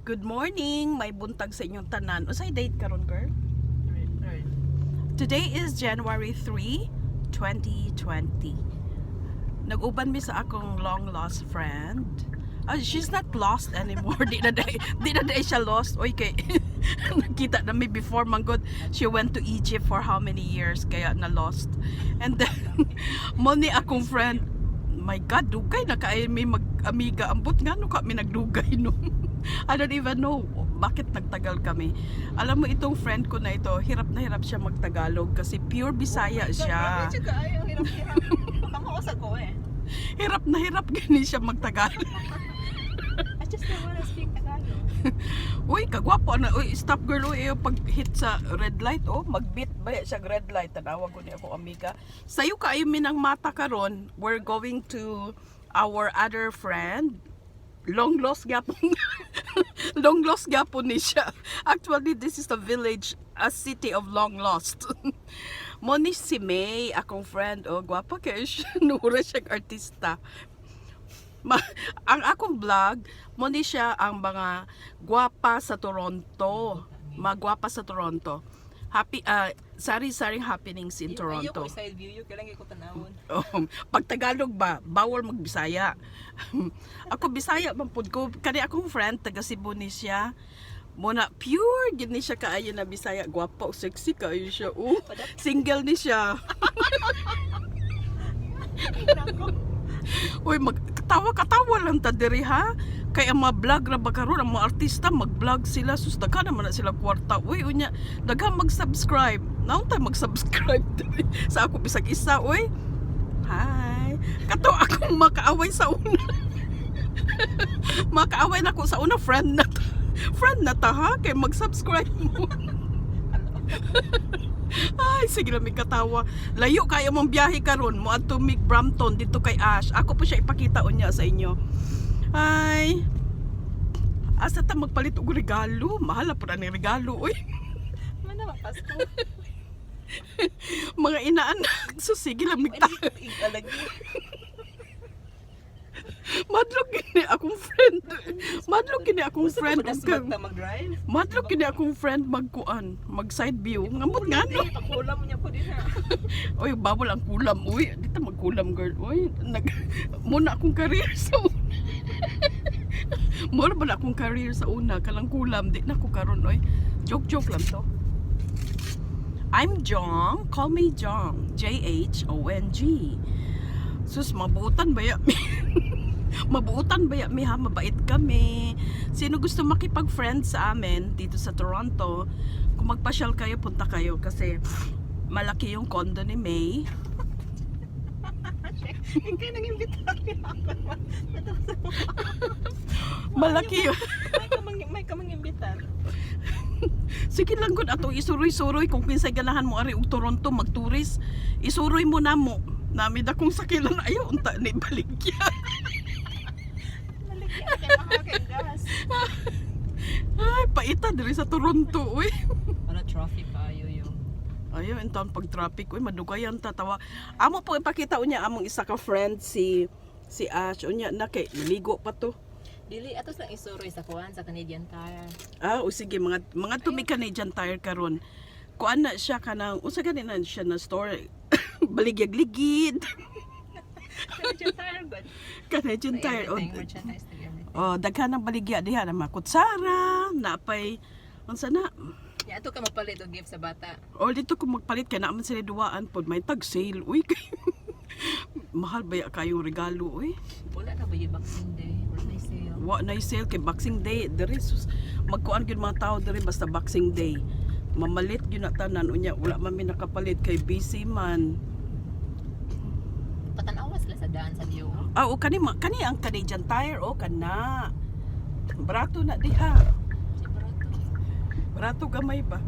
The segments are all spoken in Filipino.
Good morning, may buntag sa inyong tanan. Usay date karon, girl? Right. Today is January 3, 2020. Nag-uban mi sa akong long lost friend. She's not lost anymore. Di na day siya lost. Oy kay nakita na mi before manggod. She went to Egypt for how many years kaya na lost. And then mo ni akong friend, my God, dugay na kay may mag-amiga. Ambot nga no kami nagdugay no. I don't even know bakit nagtagal kami. Alam mo itong friend ko na ito, hirap na hirap siya magtagalog kasi pure Bisaya siya. Hirap. Baka mausag ko eh. Hirap na hirap gani siya magtagalog. I just don't wanna speak Tagalog. Uy, kagwapo na. Uy, stop girl. Uy, pag hit sa red light, oh, magbit ba siya red light. Tanawag ko niya ako, amiga. Sayo kayo minang mata karon. We're going to our other friend. Long lost gyapon. Long lost gyapon ni siya. Actually, this is the village, a city of long lost. Mo ni si May, akong friend. Oh, gwapa kayo siya. Nura siyang artista. Ang akong vlog, mo ni siya ang mga gwapa sa Toronto. Magwapa sa Toronto. Happy sari-saring happenings in Toronto. Ayoko side view, kailangan ko tanawon. Pag Tagalog ba, bawal magbisaya. Ako Bisaya man pud ko, kani akong friend taga Cebu ni siya. Muna pure gid ni siya kaayo na Bisaya, gwapa o sexy kaayo siya. Single ni siya. Uy, katawa lang ta diri ha. Kay ang mga vlog ra ba karon, ang mga artista mag-vlog sila, sus daghan naman na sila kwarta. Uy, unya, daghan mag-subscribe. Naon tay mag-subscribe sa ako bisag isa, uy. Hi. Kato akong makaaway sa una. Makaaway na ko sa una, friend na ta ha, kay mag-subscribe mo. Ay, sige lang may katawa. Layo kayo mong biyahe karon mo adto mig Brampton dito kay Ash. Ako po siya ipakita unya sa inyo. Ay. Asa ta magpalit og regalo? Mahal pa ni regalo, oy. Mana ba Pasko? Mga inaanak. So sige lang mig Madlok gini akong friend. Madlok gini akong friend. Mag-drive? Madlok gini akong friend magkuan, mag side view. Ngamot nga no. Kulam niya po din ha. Oy, bawal ang kulam. Uy, dito magkulam girl. Uy, muna akong career sa una. Muna ba akong career sa una? Kalang kulam. Di na ko karon oy. Joke lang to. I'm Jong. Call me Jong. J-H-O-N-G. Sus, mabuutan ba ya? Mabuutan ba ya? Mi ha? Mabait kami. Sino gusto makipag-friend sa amin dito sa Toronto? Kung magpasyal kayo, punta kayo. Kasi malaki yung condo ni May. Ikaw nang imbitar Malaki yun. May kamang imbitar. Sige lang gud ato isuroy-suroy kung kinsay ganahan mo ari og Toronto magturis. Isuroy mo na mo. Nami da kung sakilan ayo unta ni baligya. Baligya kay mahal kay gas. Ay, paita diri sa Toronto, uy. Wala traffic ayo yo. Ayo, in town pag traffic, uy, madugayan ta tawa. Amo po ipakita unya among isa ka friend si Ash unya na kay naligo pa to. Dili atos lang isuroy sa kuan sa Canadian Tire. O sige, mga tumi Canadian Tire karon. Kuan na siya kanang usa gani na siya na store. Baligyag-ligid. Canadian Tire good. Canadian Tire. Merchandise to everything. Daghan ng baligya diha na mga kutsara, napay unsa na. Ya ato ka mapalit og gift sa bata. Dito ko magpalit kay naman sila duwaan pod may tag sale. Uy. Mahal ba ya kayong regalo, uy? Wala na ba yung Boxing Day? Wala na sale. Wa na sale kay Boxing Day. Diri magkuan gyud mga tao diri basta Boxing Day. Mamalit gyud na tanan unya wala man mi nakapalit kay busy man. Patanawas sila sa daan sa Dio. O kani ang Canadian Tire kana. Barato na diha. Barato gamay ba?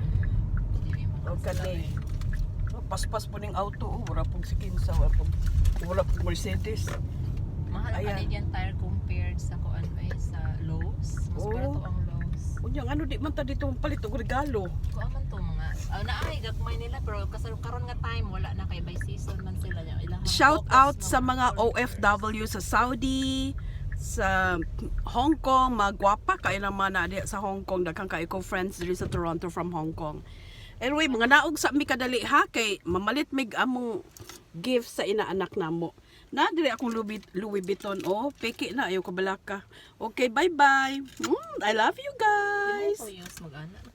O kani. Paspas po ning auto, wala pong sikinsa, wala pong Mercedes. Mahal ang Canadian Tire compared sa kuan ay sa Lowe's. Mas barato ang Lowe's. Unyang ano di man ta dito palit og regalo. Kuan man to mga naay gagmay nila pero karon nga time wala na kay by season man sila nya. Shout out sa mga OFW sa Saudi, sa Hong Kong, magwapa kay naman na diha sa Hong Kong, daghang kay ko friends diri sa Toronto from Hong Kong. Anyway, mga naog sa mi kadali ha kay mamalit mig among gift sa inaanak namo. Na diri akong Louis Vuitton oh, peki na ayo ko balaka. Okay, bye-bye. I love you guys. Mag-ana